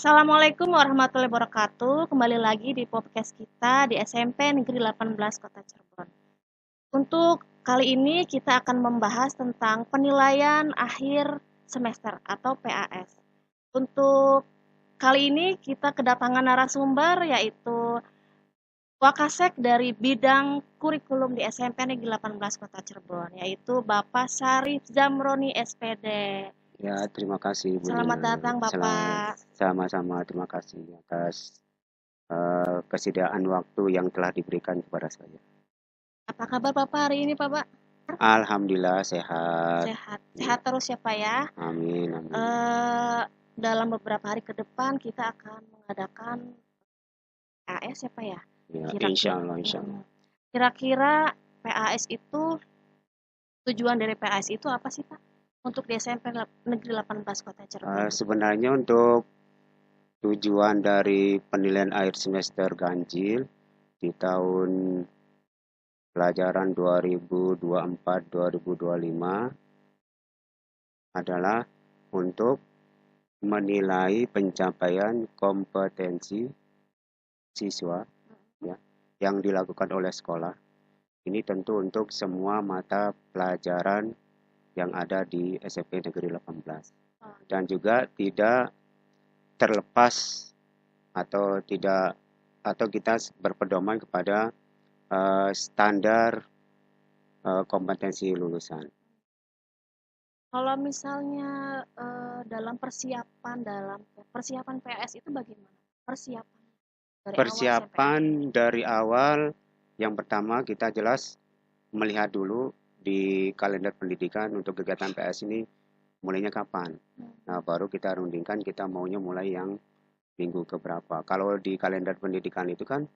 Assalamualaikum warahmatullahi wabarakatuh. Kembali lagi di podcast kita di SMP Negeri 18 Kota Cirebon. Untuk kali ini kita akan membahas tentang penilaian akhir semester atau PAS. Untuk kali ini kita kedatangan narasumber yaitu Wakasek dari bidang kurikulum di SMP Negeri 18 Kota Cirebon, yaitu Bapak Syarif Zamroni SPD. Ya, terima kasih Bu Selamat Nina. datang Bapak. Sama-sama terima kasih atas kesediaan waktu yang telah diberikan kepada saya. Apa kabar Bapak hari ini Bapak? Alhamdulillah sehat. Sehat. Sehat terus ya Pak ya. Amin, amin. Dalam beberapa hari ke depan kita akan mengadakan PAS ya Pak ya. Ya, Kira-kira. insya Allah. Kira-kira PAS itu tujuan dari PAS itu apa sih Pak? Untuk di SMP Negeri 18 Kota Cirebon. Sebenarnya untuk tujuan dari penilaian akhir semester ganjil di tahun pelajaran 2024-2025 adalah untuk menilai pencapaian kompetensi siswa ya, yang dilakukan oleh sekolah. Ini tentu untuk semua mata pelajaran yang ada di SMP Negeri 18. Dan juga tidak terlepas atau kita berpedoman kepada standar kompetensi lulusan. Kalau misalnya dalam persiapan PAS itu bagaimana? Persiapan dari awal yang pertama kita jelas melihat dulu di kalender pendidikan untuk kegiatan PS ini mulainya kapan. Nah, baru kita rundingkan kita maunya mulai yang minggu keberapa. Kalau di kalender pendidikan itu kan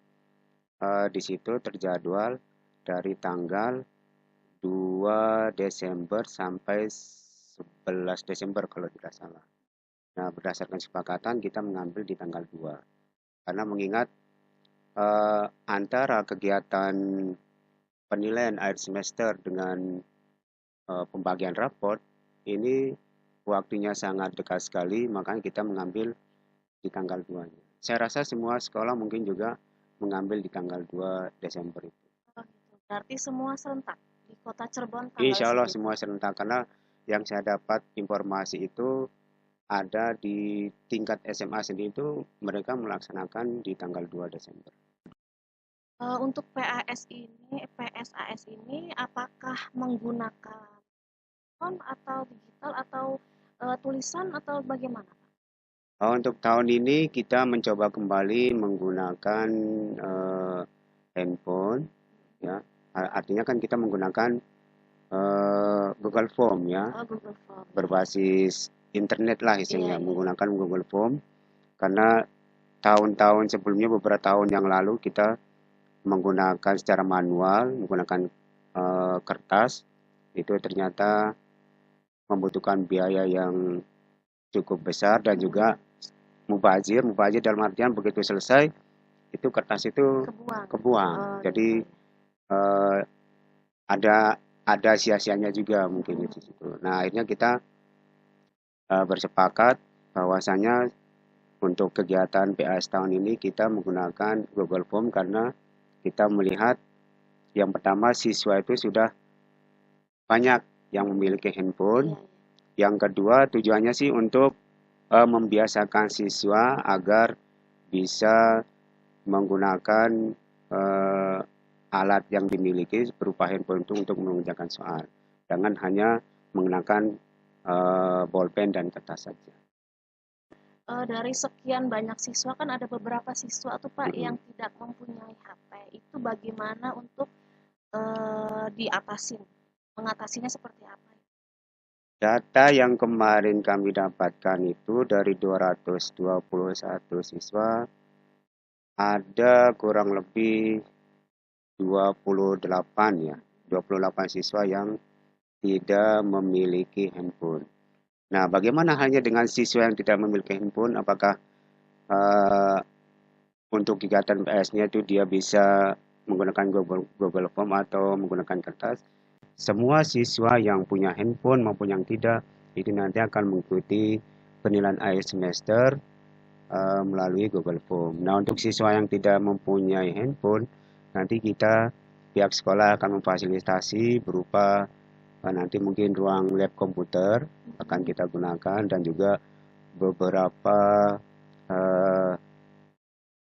di situ terjadwal dari tanggal 2 Desember sampai 11 Desember kalau tidak salah. Nah, berdasarkan kesepakatan kita mengambil di tanggal 2. Karena mengingat antara kegiatan penilaian akhir semester dengan pembagian raport ini waktunya sangat dekat sekali, makanya kita mengambil di tanggal 2-nya. Saya rasa semua sekolah mungkin juga mengambil di tanggal 2 Desember itu. Oh, gitu. Berarti semua serentak di Kota Cirebon tanggal Insya Allah segitu. semua serentak karena yang saya dapat informasi itu ada di tingkat SMA sendiri itu mereka melaksanakan di tanggal 2 Desember. Untuk PSAS ini apakah menggunakan font atau digital atau tulisan atau bagaimana, Pak? Untuk tahun ini kita mencoba kembali menggunakan handphone, ya. Artinya kan kita menggunakan Google Form, ya, Oh, Google Form. berbasis internet lah istilahnya, Iya, iya. menggunakan Google Form. Karena tahun-tahun sebelumnya beberapa tahun yang lalu kita menggunakan secara manual, menggunakan kertas, itu ternyata membutuhkan biaya yang cukup besar dan juga mubazir dalam artian begitu selesai itu kertas itu kebuang. Oh, Jadi gitu. eh, ada sia-sianya juga mungkin di situ. Nah, akhirnya kita bersepakat bahwasanya untuk kegiatan PAS tahun ini kita menggunakan Google Form karena kita melihat yang pertama siswa itu sudah banyak yang memiliki handphone. Iya, iya. Yang kedua tujuannya sih untuk membiasakan siswa agar bisa menggunakan eh, alat yang dimiliki berupa handphone itu untuk mengerjakan soal. Jangan hanya menggunakan bolpen dan kertas saja. Dari sekian banyak siswa kan ada beberapa siswa tuh Pak yang tidak mempunyai HP. Itu bagaimana untuk diatasin? Mengatasinya seperti apa? Data yang kemarin kami dapatkan itu dari 221 siswa ada kurang lebih 28 ya, 28 siswa yang tidak memiliki handphone. Nah, bagaimana halnya dengan siswa yang tidak memiliki handphone? Apakah uh, untuk kegiatan PS-nya itu dia bisa menggunakan Google Form atau menggunakan kertas? Semua siswa yang punya handphone maupun yang tidak, itu nanti akan mengikuti penilaian akhir semester melalui Google Form. Nah, untuk siswa yang tidak mempunyai handphone, nanti kita pihak sekolah akan memfasilitasi berupa nanti mungkin ruang lab komputer akan kita gunakan dan juga beberapa eh,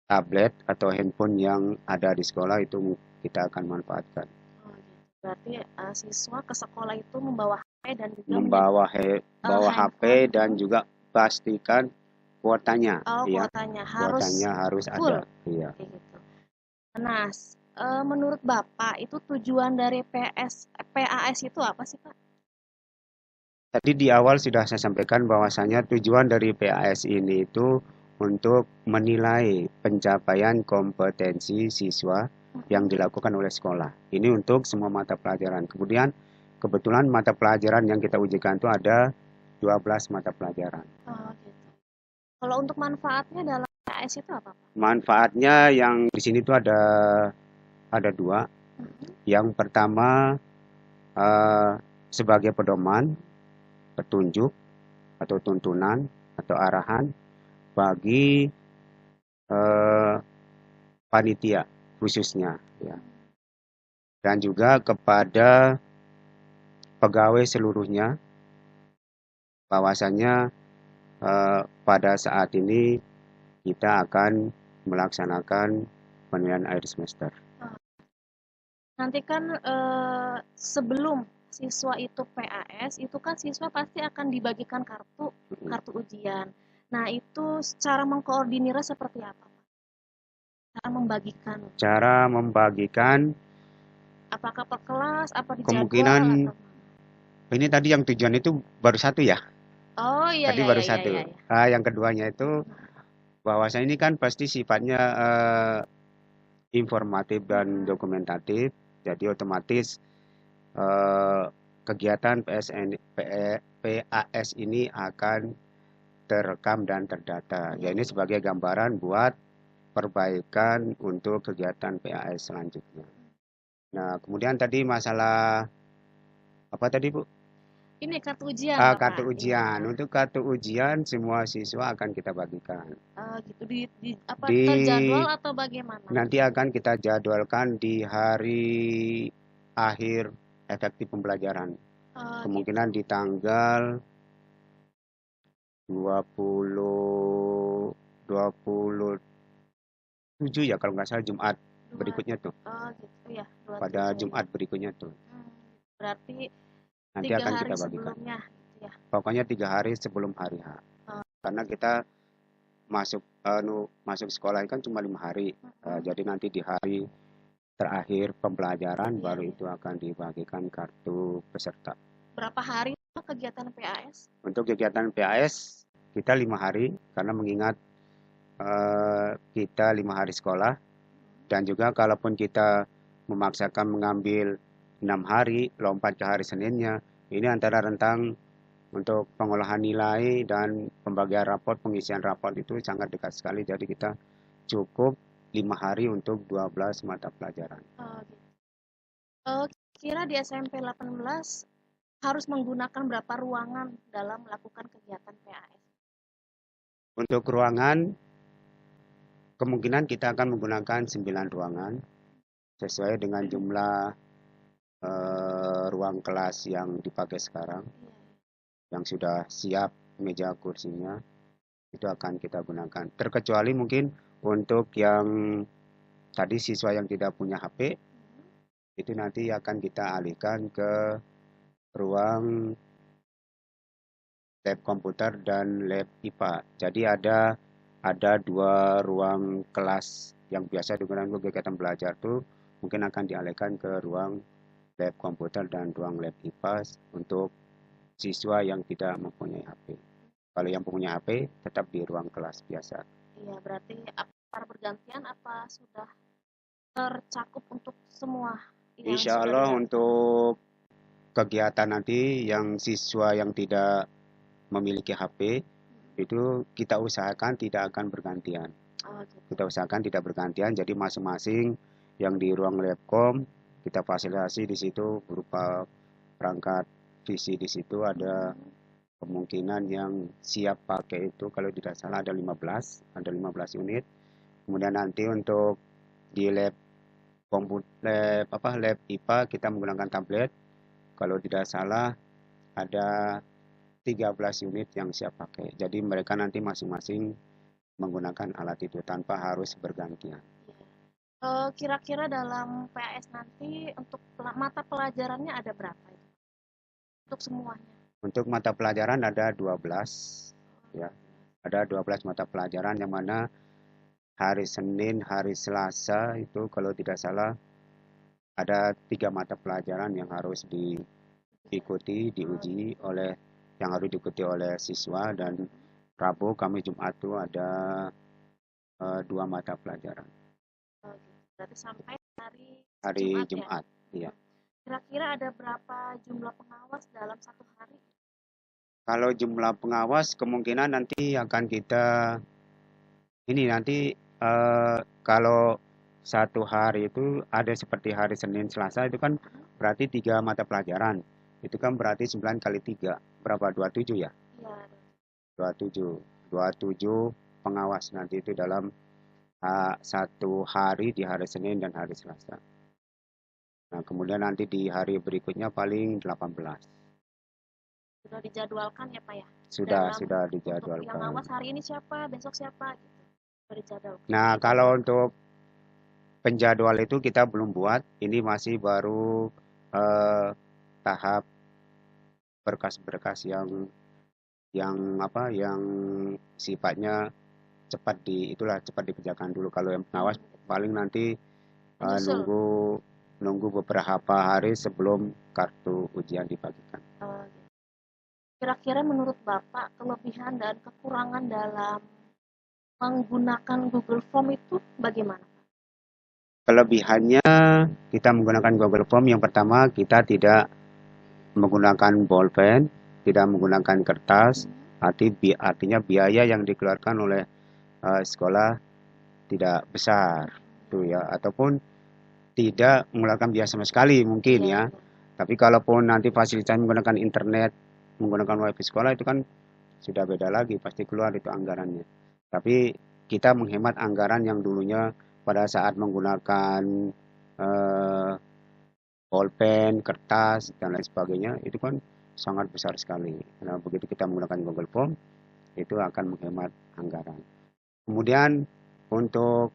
tablet atau handphone yang ada di sekolah itu kita akan manfaatkan. Oh, gitu. Berarti siswa ke sekolah itu membawa HP dan juga Bawa HP handphone. dan juga pastikan kuotanya, Oh, ya. kuotanya Kuotanya harus full. ada, iya. Kayak gitu. Nah, menurut Bapak itu tujuan dari PAS itu apa sih, Pak? Tadi di awal sudah saya sampaikan bahwasanya tujuan dari PAS ini itu untuk menilai pencapaian kompetensi siswa yang dilakukan oleh sekolah. Ini untuk semua mata pelajaran. Kemudian kebetulan mata pelajaran yang kita ujikan itu ada 12 mata pelajaran. Oh, gitu. Kalau untuk manfaatnya dalam PAS itu apa, Pak? Manfaatnya yang di sini tuh ada dua. Yang pertama sebagai pedoman, petunjuk atau tuntunan atau arahan bagi eh, panitia khususnya, ya. Dan juga kepada pegawai seluruhnya bahwasanya pada saat ini kita akan melaksanakan penilaian akhir semester. Nanti kan sebelum siswa itu PAS, itu kan siswa pasti akan dibagikan kartu ujian. Nah, itu secara mengkoordinirnya seperti apa, Pak? Cara membagikan Apakah per kelas, apa di kemungkinan jadwal atau ini tadi yang tujuan itu baru satu ya. Oh, iya Tadi iya baru iya iya satu. iya. Iya. Yang keduanya itu bahwasanya ini kan pasti sifatnya informatif dan dokumentatif. Jadi otomatis eh, kegiatan PAS ini akan terekam dan terdata. Ya, ini sebagai gambaran buat perbaikan untuk kegiatan PAS selanjutnya. Nah, kemudian tadi masalah apa tadi, Bu? Ini kartu ujian, Kartu Bapak. ujian. Iya. Untuk kartu ujian semua siswa akan kita bagikan. Gitu di apa Di terjadwal atau bagaimana? Nanti akan kita jadwalkan di hari akhir efektif pembelajaran. Gitu. Kemungkinan di tanggal 20 27 ya kalau nggak salah Jumat berikutnya tuh. Gitu ya. 27 Pada ya. Jumat berikutnya tuh. Berarti Nanti 3 akan hari kita bagikan. sebelumnya gitu ya. Pokoknya 3 hari sebelum hari H. Karena kita masuk sekolah kan cuma 5 hari. Jadi nanti di hari terakhir pembelajaran baru itu akan dibagikan kartu peserta. Berapa hari kegiatan PAS? Untuk kegiatan PAS kita 5 hari karena mengingat kita 5 hari sekolah dan juga kalaupun kita memaksakan mengambil 6 hari lompat ke hari Seninnya, ini antara rentang untuk pengolahan nilai dan pembagian raport, pengisian raport itu sangat dekat sekali. Jadi kita cukup 5 hari untuk 12 mata pelajaran. Gitu. Kira di SMP 18 harus menggunakan berapa ruangan dalam melakukan kegiatan PAS? Untuk ruangan, kemungkinan kita akan menggunakan 9 ruangan sesuai dengan jumlah ruang kelas yang dipakai sekarang. Yang sudah siap meja kursinya, itu akan kita gunakan. Terkecuali mungkin untuk yang tadi siswa yang tidak punya HP, itu nanti akan kita alihkan ke ruang lab komputer dan lab IPA. Jadi ada 2 ruang kelas yang biasa digunakan untuk kegiatan belajar tuh mungkin akan dialihkan ke ruang lab komputer dan ruang lab IPA untuk siswa yang tidak mempunyai HP. Kalau yang punya HP tetap di ruang kelas biasa. Iya, berarti apa bergantian apa sudah tercakup untuk semua yang Insya Allah untuk kegiatan nanti yang siswa yang tidak memiliki HP itu kita usahakan tidak akan bergantian. Gitu. Kita usahakan tidak bergantian, jadi masing-masing yang di ruang labcom kita fasilitasi di situ berupa perangkat visi di situ ada Kemungkinan yang siap pakai itu kalau tidak salah ada 15 unit. Kemudian nanti untuk di lab IPA kita menggunakan tablet. Kalau tidak salah ada 13 unit yang siap pakai. Jadi mereka nanti masing-masing menggunakan alat itu tanpa harus bergantian. Kira-kira dalam PAS nanti untuk mata pelajarannya ada berapa itu? Untuk semuanya? Untuk mata pelajaran ada 12 ya. Ada 12 mata pelajaran yang mana hari Senin, hari Selasa itu kalau tidak salah ada 3 mata pelajaran yang harus diuji oleh yang harus diikuti oleh siswa, dan Rabu, Kamis, Jumat itu ada 2 mata pelajaran. Oh, gitu. Berarti sampai Hari Jumat ya? Jumat, iya. Kira-kira ada berapa jumlah pengawas dalam satu hari? Kalau jumlah pengawas kemungkinan nanti akan kita ini nanti kalau satu hari itu ada seperti hari Senin, Selasa itu kan berarti 3 mata pelajaran. Itu kan berarti 9 kali 3. Berapa? 27 ya? Iya. 27. 27 pengawas nanti itu dalam satu hari di hari Senin dan hari Selasa. Nah, kemudian nanti di hari berikutnya paling 18. Sudah dijadwalkan ya Pak ya? Sudah Dalam untuk yang dijadwalkan. awas hari ini siapa, besok siapa gitu. Sudah dijadwalkan. Nah, kalau untuk penjadwal itu kita belum buat. Ini masih baru tahap berkas-berkas yang sifatnya cepat dikerjakan dulu. Kalau yang pengawas paling nanti Menyusul. nunggu beberapa hari sebelum kartu ujian dibagikan. Gitu. Kira-kira menurut Bapak kelebihan dan kekurangan dalam menggunakan Google Form itu bagaimana? Kelebihannya kita menggunakan Google Form, yang pertama kita tidak menggunakan bolpen, tidak menggunakan kertas, artinya biaya yang dikeluarkan oleh sekolah tidak besar tuh ya, ataupun tidak mengeluarkan biaya sama sekali mungkin ya. Tapi kalaupun nanti fasilitas menggunakan internet, menggunakan wifi sekolah itu kan sudah beda lagi, pasti keluar itu anggarannya. Tapi kita menghemat anggaran yang dulunya pada saat menggunakan eh, bolpen, kertas, dan lain sebagainya, itu kan sangat besar sekali. Nah, begitu kita menggunakan Google Form, itu akan menghemat anggaran. Kemudian untuk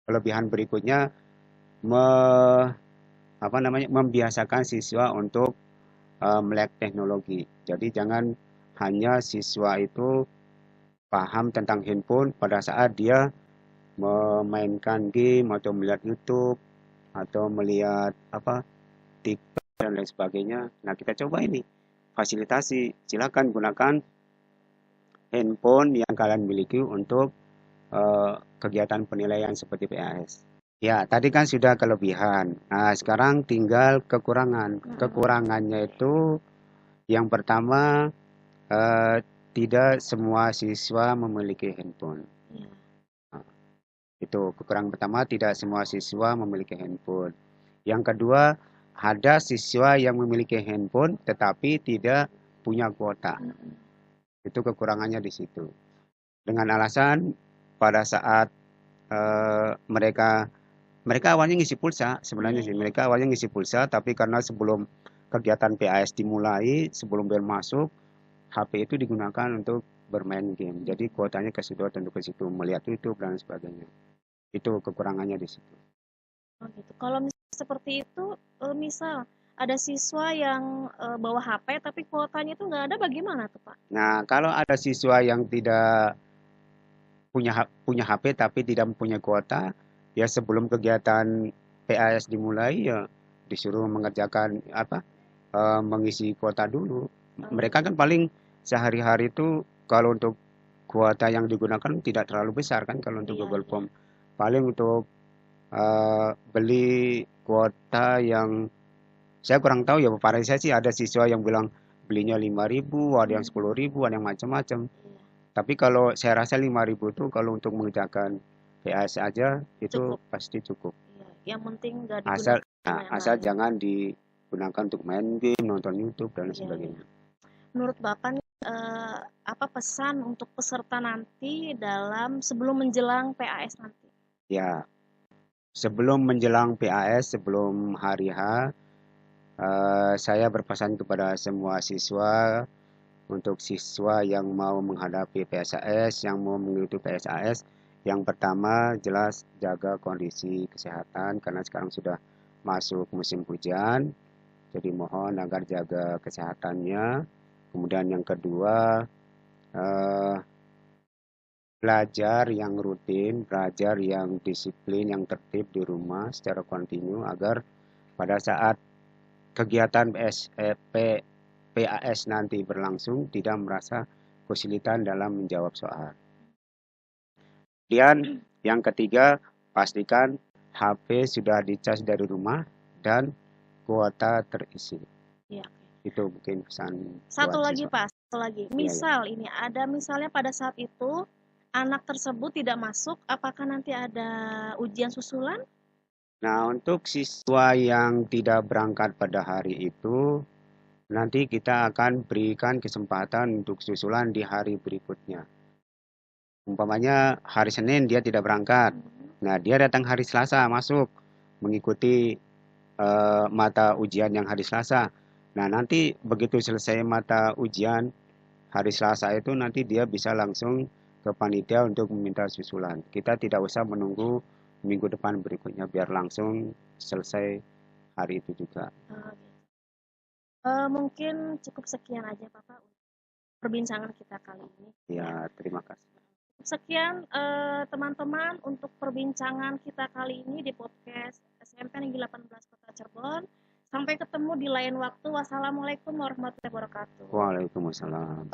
kelebihan berikutnya, membiasakan siswa untuk melek teknologi. Jadi jangan hanya siswa itu paham tentang handphone pada saat dia memainkan game atau melihat YouTube atau melihat TikTok dan lain sebagainya. Nah, kita coba ini fasilitasi. Silakan gunakan handphone yang kalian miliki untuk kegiatan penilaian seperti PAS. Ya, tadi kan sudah kelebihan. Nah, sekarang tinggal kekurangan. Kekurangannya itu yang pertama, tidak semua siswa memiliki handphone. Nah, itu kekurangan pertama, tidak semua siswa memiliki handphone. Yang kedua, ada siswa yang memiliki handphone tetapi tidak punya kuota. Itu kekurangannya di situ. Dengan alasan pada saat mereka awalnya ngisi pulsa sebenarnya sih. Mereka awalnya ngisi pulsa, tapi karena sebelum kegiatan PAS dimulai, sebelum bel masuk, HP itu digunakan untuk bermain game. Jadi kuotanya kesedot untuk ke situ, melihat YouTube dan sebagainya. Itu kekurangannya di situ. Oh gitu. Kalau misalnya seperti itu, misal ada siswa yang bawa HP tapi kuotanya itu nggak ada, bagaimana tuh Pak? Nah, kalau ada siswa yang tidak punya HP tapi tidak mempunyai kuota, ya sebelum kegiatan PAS dimulai ya disuruh mengerjakan mengisi kuota dulu. Mereka kan paling sehari-hari itu kalau untuk kuota yang digunakan tidak terlalu besar kan kalau untuk Google Form. Paling untuk beli kuota yang saya kurang tahu ya, pada saya sih ada siswa yang bilang belinya 5.000, ada yang 10.000, ada yang macam-macam. Tapi kalau saya rasa 5.000 itu kalau untuk mengerjakan PAS aja itu pasti cukup. Yang penting nggak digunakan Asal jangan digunakan untuk main game, nonton YouTube dan sebagainya. menurut Bapak nih, apa pesan untuk peserta nanti sebelum menjelang PAS nanti? Ya, sebelum menjelang PAS, sebelum hari H, saya berpesan kepada semua siswa, untuk siswa yang mau menghadapi PSAS, yang mau mengikuti PSAS, yang pertama jelas jaga kondisi kesehatan karena sekarang sudah masuk musim hujan, jadi mohon agar jaga kesehatannya. Kemudian yang kedua, eh, belajar yang rutin, belajar yang disiplin, yang tertib di rumah secara kontinu agar pada saat kegiatan PAS nanti berlangsung tidak merasa kesulitan dalam menjawab soal. Kemudian yang ketiga, pastikan HP sudah dicas dari rumah dan kuota terisi. Iya. Itu mungkin pesan Satu buat lagi siswa. Pak, satu lagi. Iya, ya. Misal ini ada misalnya pada saat itu anak tersebut tidak masuk, apakah nanti ada ujian susulan? Nah, untuk siswa yang tidak berangkat pada hari itu, nanti kita akan berikan kesempatan untuk susulan di hari berikutnya. Umpamanya hari Senin dia tidak berangkat. Nah, dia datang hari Selasa masuk mengikuti mata ujian yang hari Selasa. Nah, nanti begitu selesai mata ujian hari Selasa itu nanti dia bisa langsung ke panitia untuk meminta susulan. Kita tidak usah menunggu minggu depan berikutnya biar langsung selesai hari itu juga. Gitu. Mungkin cukup sekian aja Bapak untuk perbincangan kita kali ini. Ya, terima kasih. Cukup sekian teman-teman untuk perbincangan kita kali ini di podcast SMP Negeri 18 Kota Cirebon. Sampai ketemu di lain waktu. Wassalamualaikum warahmatullahi wabarakatuh. Waalaikumsalam.